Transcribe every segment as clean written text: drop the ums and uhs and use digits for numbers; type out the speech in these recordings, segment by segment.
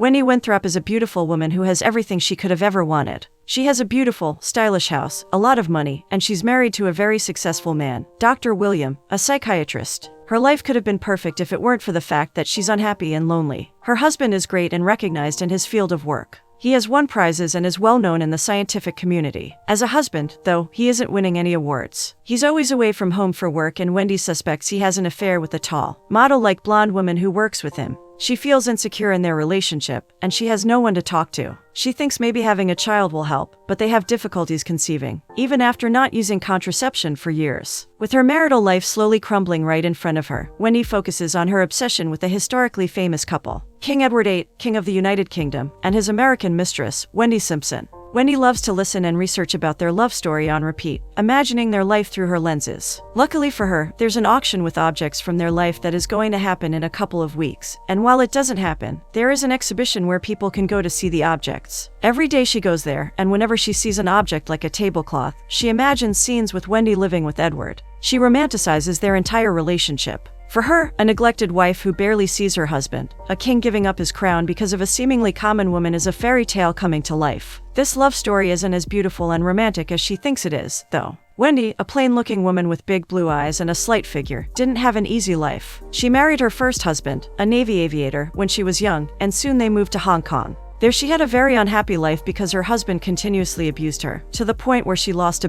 Wendy Winthrop is a beautiful woman who has everything she could have ever wanted. She has a beautiful, stylish house, a lot of money, and she's married to a very successful man, Dr. William, a psychiatrist. Her life could have been perfect if it weren't for the fact that she's unhappy and lonely. Her husband is great and recognized in his field of work. He has won prizes and is well known in the scientific community. As a husband, though, he isn't winning any awards. He's always away from home for work, and Wendy suspects he has an affair with a tall, model-like blonde woman who works with him. She feels insecure in their relationship, and she has no one to talk to. She thinks maybe having a child will help, but they have difficulties conceiving, even after not using contraception for years. With her marital life slowly crumbling right in front of her, Wendy focuses on her obsession with a historically famous couple, King Edward VIII, King of the United Kingdom, and his American mistress, Wendy Simpson. Wendy loves to listen and research about their love story on repeat, imagining their life through her lenses. Luckily for her, there's an auction with objects from their life that is going to happen in a couple of weeks, and while it doesn't happen, there is an exhibition where people can go to see the objects. Every day she goes there, and whenever she sees an object like a tablecloth, she imagines scenes with Wendy living with Edward. She romanticizes their entire relationship. For her, a neglected wife who barely sees her husband, a king giving up his crown because of a seemingly common woman, is a fairy tale coming to life. This love story isn't as beautiful and romantic as she thinks it is, though. Wendy, a plain-looking woman with big blue eyes and a slight figure, didn't have an easy life. She married her first husband, a Navy aviator, when she was young, and soon they moved to Hong Kong. There she had a very unhappy life because her husband continuously abused her, to the point where she lost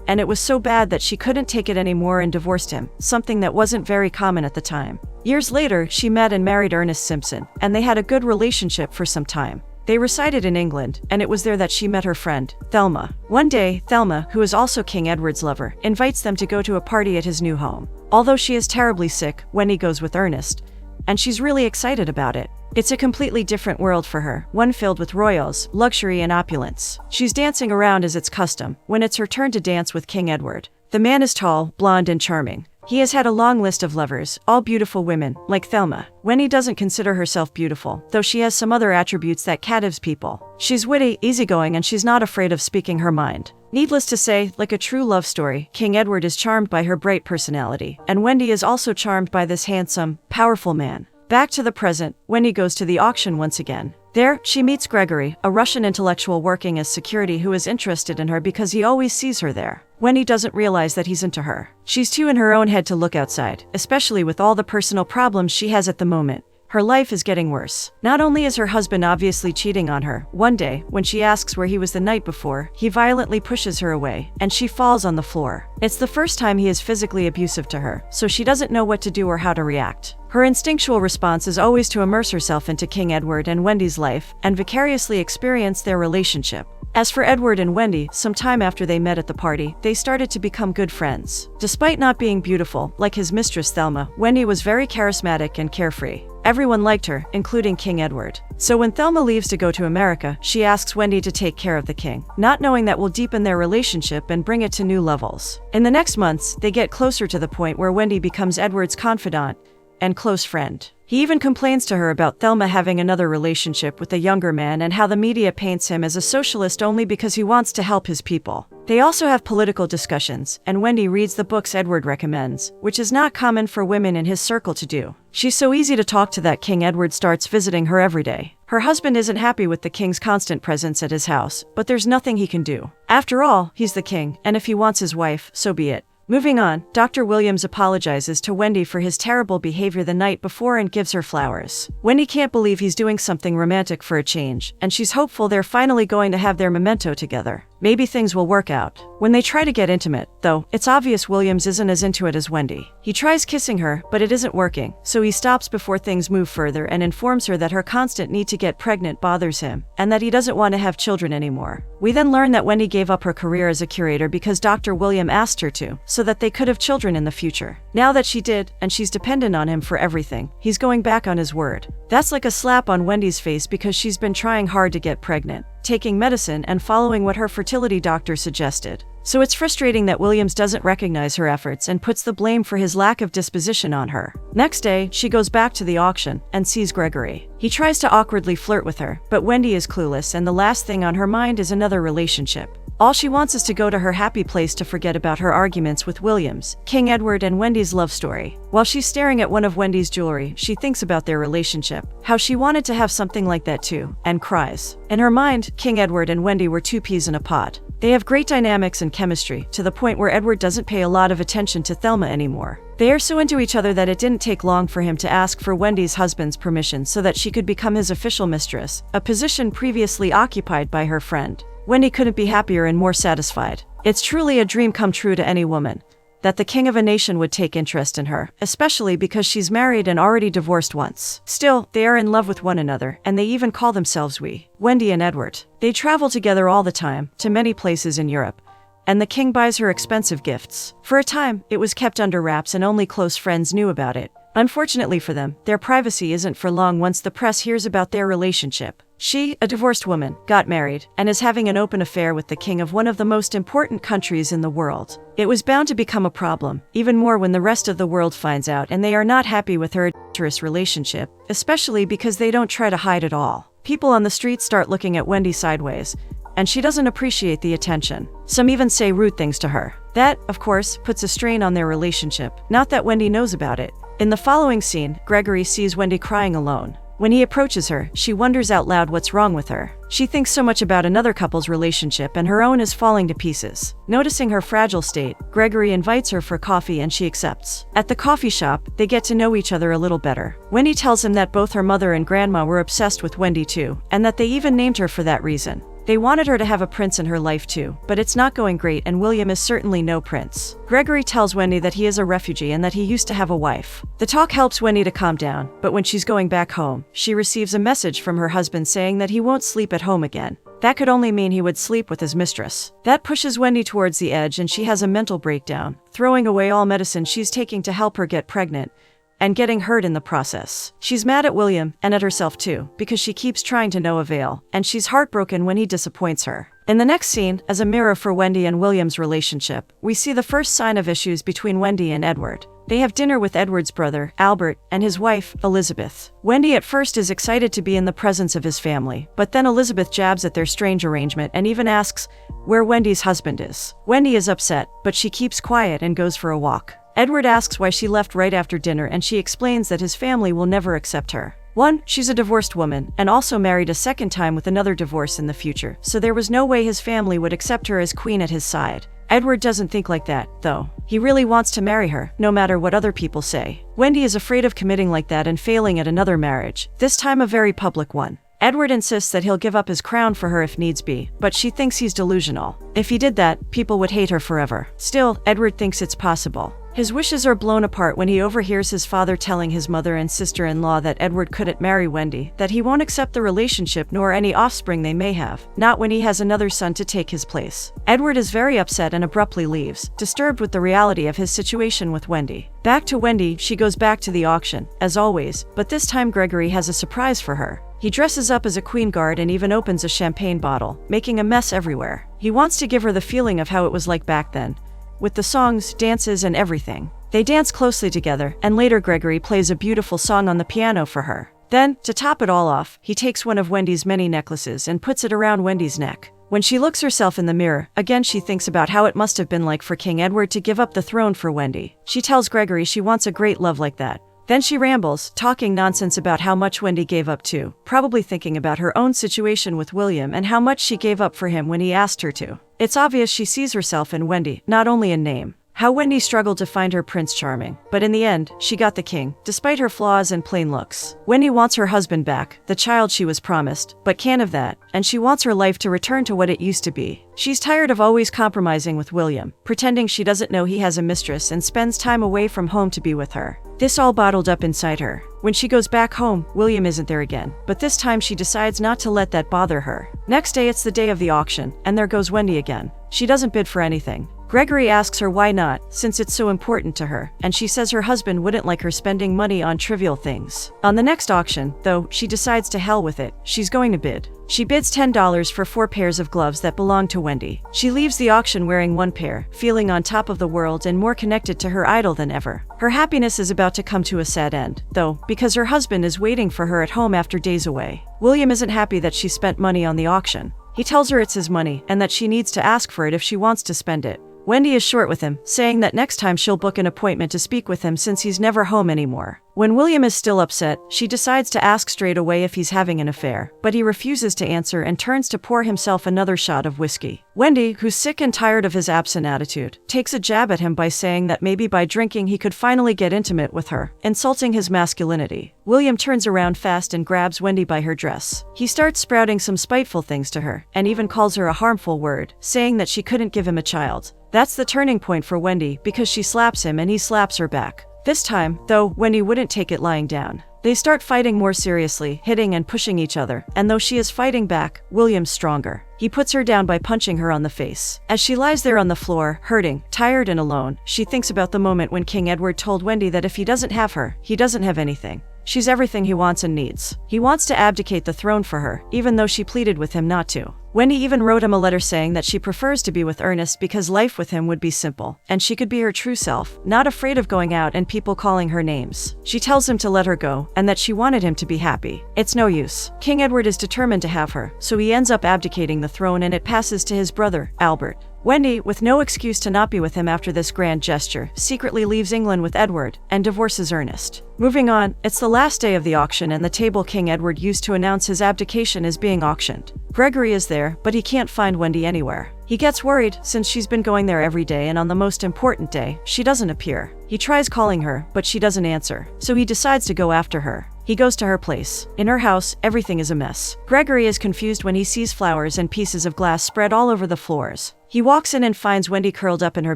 and it was so bad that she couldn't take it anymore and divorced him, something that wasn't very common at the time. Years later, she met and married Ernest Simpson, and they had a good relationship for some time. They resided in England, and it was there that she met her friend, Thelma. One day, Thelma, who is also King Edward's lover, invites them to go to a party at his new home. Although she is terribly sick, Wendy goes with Ernest, and she's really excited about it. It's a completely different world for her, one filled with royals, luxury, and opulence. She's dancing around as it's custom, when it's her turn to dance with King Edward. The man is tall, blonde, and charming. He has had a long list of lovers, all beautiful women, like Thelma. Wendy doesn't consider herself beautiful, though she has some other attributes that captives people. She's witty, easygoing, and she's not afraid of speaking her mind. Needless to say, like a true love story, King Edward is charmed by her bright personality, and Wendy is also charmed by this handsome, powerful man. Back to the present, Wendy goes to the auction once again. There, she meets Gregory, a Russian intellectual working as security who is interested in her because he always sees her there. Wendy doesn't realize that he's into her. She's too in her own head to look outside, especially with all the personal problems she has at the moment. Her life is getting worse. Not only is her husband obviously cheating on her, one day, when she asks where he was the night before, he violently pushes her away, and she falls on the floor. It's the first time he is physically abusive to her, so she doesn't know what to do or how to react. Her instinctual response is always to immerse herself into King Edward and Wendy's life, and vicariously experience their relationship. As for Edward and Wendy, some time after they met at the party, they started to become good friends. Despite not being beautiful, like his mistress Thelma, Wendy was very charismatic and carefree. Everyone liked her, including King Edward. So when Thelma leaves to go to America, she asks Wendy to take care of the king, not knowing that will deepen their relationship and bring it to new levels. In the next months, they get closer to the point where Wendy becomes Edward's confidant and close friend. He even complains to her about Thelma having another relationship with a younger man and how the media paints him as a socialist only because he wants to help his people. They also have political discussions, and Wendy reads the books Edward recommends, which is not common for women in his circle to do. She's so easy to talk to that King Edward starts visiting her every day. Her husband isn't happy with the king's constant presence at his house, but there's nothing he can do. After all, he's the king, and if he wants his wife, so be it. Moving on, Dr. Williams apologizes to Wendy for his terrible behavior the night before and gives her flowers. Wendy can't believe he's doing something romantic for a change, and she's hopeful they're finally going to have their memento together. Maybe things will work out. When they try to get intimate, though, it's obvious Williams isn't as into it as Wendy. He tries kissing her, but it isn't working, so he stops before things move further and informs her that her constant need to get pregnant bothers him, and that he doesn't want to have children anymore. We then learn that Wendy gave up her career as a curator because Dr. William asked her to, so that they could have children in the future. Now that she did, and she's dependent on him for everything, he's going back on his word. That's like a slap on Wendy's face because she's been trying hard to get pregnant, taking medicine and following what her fertility doctor suggested. So it's frustrating that Williams doesn't recognize her efforts and puts the blame for his lack of disposition on her. Next day, she goes back to the auction and sees Gregory. He tries to awkwardly flirt with her, but Wendy is clueless and the last thing on her mind is another relationship. All she wants is to go to her happy place to forget about her arguments with Williams, King Edward, and Wendy's love story. While she's staring at one of Wendy's jewelry, she thinks about their relationship, how she wanted to have something like that too, and cries. In her mind, King Edward and Wendy were two peas in a pod. They have great dynamics and chemistry, to the point where Edward doesn't pay a lot of attention to Thelma anymore. They are so into each other that it didn't take long for him to ask for Wendy's husband's permission so that she could become his official mistress, a position previously occupied by her friend. Wendy couldn't be happier and more satisfied. It's truly a dream come true to any woman that the king of a nation would take interest in her, especially because she's married and already divorced once. Still, they are in love with one another, and they even call themselves we, Wendy and Edward. They travel together all the time, to many places in Europe, and the king buys her expensive gifts. For a time, it was kept under wraps and only close friends knew about it. Unfortunately for them, their privacy isn't for long once the press hears about their relationship. She, a divorced woman, got married and is having an open affair with the king of one of the most important countries in the world. It was bound to become a problem, even more when the rest of the world finds out and they are not happy with her adulterous relationship, especially because they don't try to hide it all. People on the street start looking at Wendy sideways, and she doesn't appreciate the attention. Some even say rude things to her. That, of course, puts a strain on their relationship. Not that Wendy knows about it. In the following scene, Gregory sees Wendy crying alone. When he approaches her, she wonders out loud what's wrong with her. She thinks so much about another couple's relationship and her own is falling to pieces. Noticing her fragile state, Gregory invites her for coffee and she accepts. At the coffee shop, they get to know each other a little better. Wendy tells him that both her mother and grandma were obsessed with Wendy too, and that they even named her for that reason. They wanted her to have a prince in her life too, but it's not going great and William is certainly no prince. Gregory tells Wendy that he is a refugee and that he used to have a wife. The talk helps Wendy to calm down, but when she's going back home, she receives a message from her husband saying that he won't sleep at home again. That could only mean he would sleep with his mistress. That pushes Wendy towards the edge and she has a mental breakdown, throwing away all medicine she's taking to help her get pregnant, and getting hurt in the process. She's mad at William, and at herself too, because she keeps trying to no avail, and she's heartbroken when he disappoints her. In the next scene, as a mirror for Wendy and William's relationship, we see the first sign of issues between Wendy and Edward. They have dinner with Edward's brother, Albert, and his wife, Elizabeth. Wendy at first is excited to be in the presence of his family, but then Elizabeth jabs at their strange arrangement and even asks where Wendy's husband is. Wendy is upset, but she keeps quiet and goes for a walk. Edward asks why she left right after dinner and she explains that his family will never accept her. One, she's a divorced woman and also married a second time with another divorce in the future, so there was no way his family would accept her as queen at his side. Edward doesn't think like that, though. He really wants to marry her, no matter what other people say. Wendy is afraid of committing like that and failing at another marriage, this time a very public one. Edward insists that he'll give up his crown for her if needs be, but she thinks he's delusional. If he did that, people would hate her forever. Still, Edward thinks it's possible. His wishes are blown apart when he overhears his father telling his mother and sister-in-law that Edward couldn't marry Wendy, that he won't accept the relationship nor any offspring they may have, not when he has another son to take his place. Edward is very upset and abruptly leaves, disturbed with the reality of his situation with Wendy. Back to Wendy, she goes back to the auction, as always, but this time Gregory has a surprise for her. He dresses up as a queen guard and even opens a champagne bottle, making a mess everywhere. He wants to give her the feeling of how it was like back then, with the songs, dances, and everything. They dance closely together, and later Gregory plays a beautiful song on the piano for her. Then, to top it all off, he takes one of Wendy's many necklaces and puts it around Wendy's neck. When she looks herself in the mirror, again she thinks about how it must have been like for King Edward to give up the throne for Wendy. She tells Gregory she wants a great love like that. Then she rambles, talking nonsense about how much Wendy gave up too, probably thinking about her own situation with William and how much she gave up for him when he asked her to. It's obvious she sees herself in Wendy, not only in name. How Wendy struggled to find her Prince Charming, but in the end, she got the king, despite her flaws and plain looks. Wendy wants her husband back, the child she was promised, but can't have that, and she wants her life to return to what it used to be. She's tired of always compromising with William, pretending she doesn't know he has a mistress and spends time away from home to be with her. This all bottled up inside her. When she goes back home, William isn't there again, but this time she decides not to let that bother her. Next day it's the day of the auction, and there goes Wendy again. She doesn't bid for anything. Gregory asks her why not, since it's so important to her, and she says her husband wouldn't like her spending money on trivial things. On the next auction, though, she decides to hell with it. She's going to bid. She bids $10 for 4 pairs of gloves that belong to Wendy. She leaves the auction wearing 1 pair, feeling on top of the world and more connected to her idol than ever. Her happiness is about to come to a sad end, though, because her husband is waiting for her at home after days away. William isn't happy that she spent money on the auction. He tells her it's his money and that she needs to ask for it if she wants to spend it. Wendy is short with him, saying that next time she'll book an appointment to speak with him since he's never home anymore. When William is still upset, she decides to ask straight away if he's having an affair, but he refuses to answer and turns to pour himself another shot of whiskey. Wendy, who's sick and tired of his absent attitude, takes a jab at him by saying that maybe by drinking he could finally get intimate with her, insulting his masculinity. William turns around fast and grabs Wendy by her dress. He starts sprouting some spiteful things to her, and even calls her a harmful word, saying that she couldn't give him a child. That's the turning point for Wendy because she slaps him and he slaps her back. This time, though, Wendy wouldn't take it lying down. They start fighting more seriously, hitting and pushing each other, and though she is fighting back, William's stronger. He puts her down by punching her on the face. As she lies there on the floor, hurting, tired and alone, she thinks about the moment when King Edward told Wendy that if he doesn't have her, he doesn't have anything. She's everything he wants and needs. He wants to abdicate the throne for her, even though she pleaded with him not to. Wendy even wrote him a letter saying that she prefers to be with Ernest because life with him would be simple, and she could be her true self, not afraid of going out and people calling her names. She tells him to let her go, and that she wanted him to be happy. It's no use. King Edward is determined to have her, so he ends up abdicating the throne and it passes to his brother, Albert. Wendy, with no excuse to not be with him after this grand gesture, secretly leaves England with Edward and divorces Ernest. Moving on, it's the last day of the auction and the table King Edward used to announce his abdication is being auctioned. Gregory is there, but he can't find Wendy anywhere. He gets worried since she's been going there every day and on the most important day, she doesn't appear. He tries calling her, but she doesn't answer, so he decides to go after her. He goes to her place. In her house, everything is a mess. Gregory is confused when he sees flowers and pieces of glass spread all over the floors. He walks in and finds Wendy curled up in her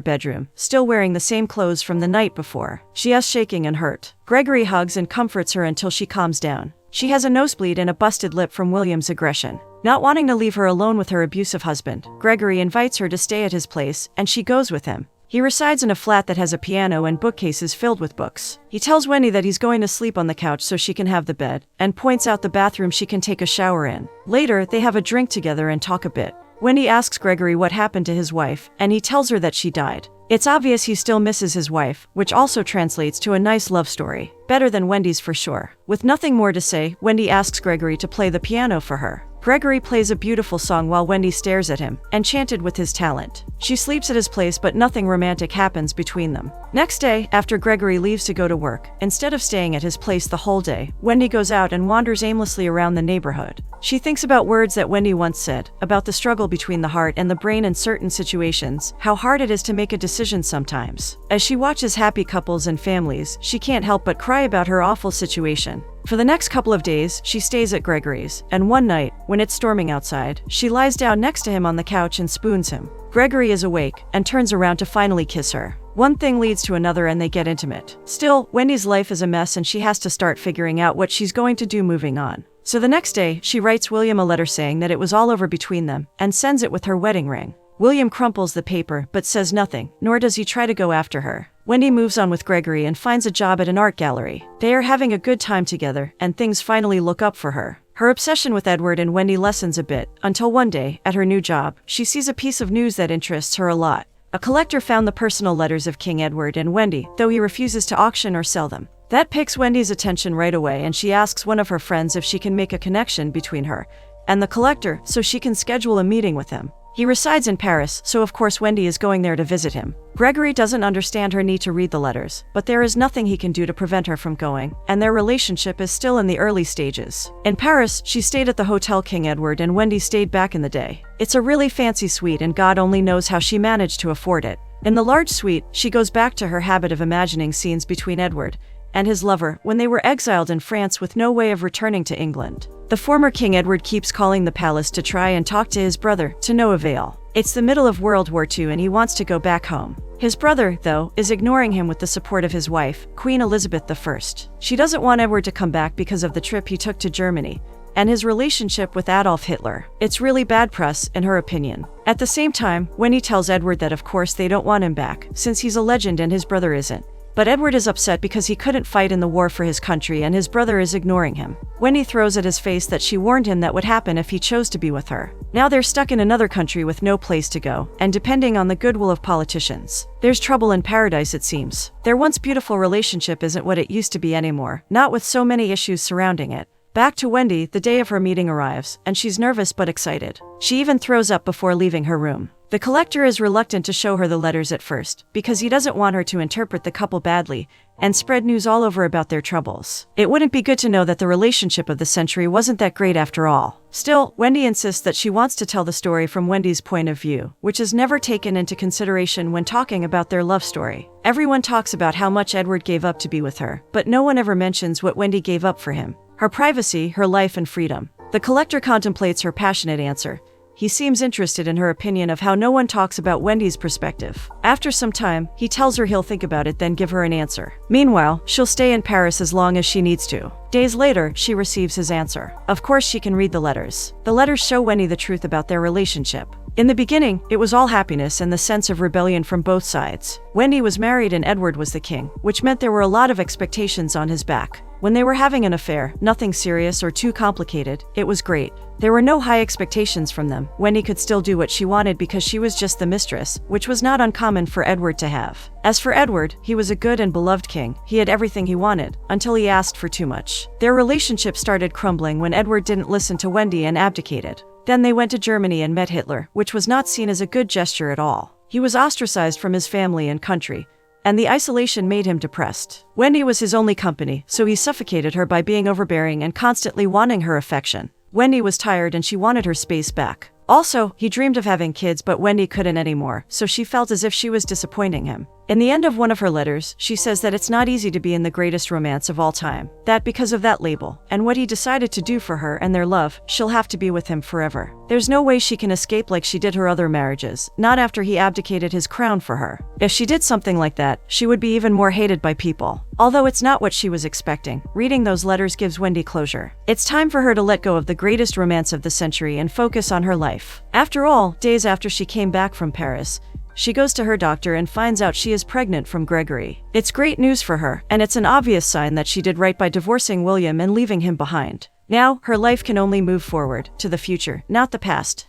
bedroom, still wearing the same clothes from the night before. She is shaking and hurt. Gregory hugs and comforts her until she calms down. She has a nosebleed and a busted lip from William's aggression. Not wanting to leave her alone with her abusive husband, Gregory invites her to stay at his place, and she goes with him. He resides in a flat that has a piano and bookcases filled with books. He tells Wendy that he's going to sleep on the couch so she can have the bed, and points out the bathroom she can take a shower in. Later, they have a drink together and talk a bit. Wendy asks Gregory what happened to his wife, and he tells her that she died. It's obvious he still misses his wife, which also translates to a nice love story. Better than Wendy's for sure. With nothing more to say, Wendy asks Gregory to play the piano for her. Gregory plays a beautiful song while Wendy stares at him, enchanted with his talent. She sleeps at his place, but nothing romantic happens between them. Next day, after Gregory leaves to go to work, instead of staying at his place the whole day, Wendy goes out and wanders aimlessly around the neighborhood. She thinks about words that Wendy once said, about the struggle between the heart and the brain in certain situations, how hard it is to make a decision sometimes. As she watches happy couples and families, she can't help but cry about her awful situation. For the next couple of days, she stays at Gregory's, and one night, when it's storming outside, she lies down next to him on the couch and spoons him. Gregory is awake, and turns around to finally kiss her. One thing leads to another and they get intimate. Still, Wendy's life is a mess and she has to start figuring out what she's going to do moving on. So the next day, she writes William a letter saying that it was all over between them, and sends it with her wedding ring. William crumples the paper but says nothing, nor does he try to go after her. Wendy moves on with Gregory and finds a job at an art gallery. They are having a good time together, and things finally look up for her. Her obsession with Edward and Wendy lessens a bit, until one day, at her new job, she sees a piece of news that interests her a lot. A collector found the personal letters of King Edward and Wendy, though he refuses to auction or sell them. That picks Wendy's attention right away, and she asks one of her friends if she can make a connection between her and the collector so she can schedule a meeting with him. He resides in Paris, so of course Wendy is going there to visit him. Gregory doesn't understand her need to read the letters, but there is nothing he can do to prevent her from going, and their relationship is still in the early stages. In Paris, she stayed at the Hotel King Edward and Wendy stayed back in the day. It's a really fancy suite and God only knows how she managed to afford it. In the large suite, she goes back to her habit of imagining scenes between Edward and his lover when they were exiled in France with no way of returning to England. The former King Edward keeps calling the palace to try and talk to his brother, to no avail. It's the middle of World War II and he wants to go back home. His brother, though, is ignoring him with the support of his wife, Queen Elizabeth I. She doesn't want Edward to come back because of the trip he took to Germany and his relationship with Adolf Hitler. It's really bad press, in her opinion. At the same time, Wendy tells Edward that of course they don't want him back, since he's a legend and his brother isn't. But Edward is upset because he couldn't fight in the war for his country and his brother is ignoring him. Wendy throws at his face that she warned him that would happen if he chose to be with her. Now they're stuck in another country with no place to go, and depending on the goodwill of politicians. There's trouble in paradise, it seems. Their once beautiful relationship isn't what it used to be anymore, not with so many issues surrounding it. Back to Wendy, the day of her meeting arrives, and she's nervous but excited. She even throws up before leaving her room. The collector is reluctant to show her the letters at first, because he doesn't want her to interpret the couple badly and spread news all over about their troubles. It wouldn't be good to know that the relationship of the century wasn't that great after all. Still, Wendy insists that she wants to tell the story from Wendy's point of view, which is never taken into consideration when talking about their love story. Everyone talks about how much Edward gave up to be with her, but no one ever mentions what Wendy gave up for him. Her privacy, her life, and freedom. The collector contemplates her passionate answer. He seems interested in her opinion of how no one talks about Wendy's perspective. After some time, he tells her he'll think about it, then give her an answer. Meanwhile, she'll stay in Paris as long as she needs to. Days later, she receives his answer. Of course, she can read the letters. The letters show Wendy the truth about their relationship. In the beginning, it was all happiness and the sense of rebellion from both sides. Wendy was married and Edward was the king, which meant there were a lot of expectations on his back. When they were having an affair, nothing serious or too complicated, it was great. There were no high expectations from them. Wendy could still do what she wanted because she was just the mistress, which was not uncommon for Edward to have. As for Edward, he was a good and beloved king. He had everything he wanted, until he asked for too much. Their relationship started crumbling when Edward didn't listen to Wendy and abdicated. Then they went to Germany and met Hitler, which was not seen as a good gesture at all. He was ostracized from his family and country, and the isolation made him depressed. Wendy was his only company, so he suffocated her by being overbearing and constantly wanting her affection. Wendy was tired and she wanted her space back. Also, he dreamed of having kids, but Wendy couldn't anymore, so she felt as if she was disappointing him. In the end of one of her letters, she says that it's not easy to be in the greatest romance of all time. That because of that label, and what he decided to do for her and their love, she'll have to be with him forever. There's no way she can escape like she did her other marriages, not after he abdicated his crown for her. If she did something like that, she would be even more hated by people. Although it's not what she was expecting, reading those letters gives Wendy closure. It's time for her to let go of the greatest romance of the century and focus on her life. After all, days after she came back from Paris, she goes to her doctor and finds out she is pregnant from Gregory. It's great news for her, and it's an obvious sign that she did right by divorcing William and leaving him behind. Now, her life can only move forward, to the future, not the past.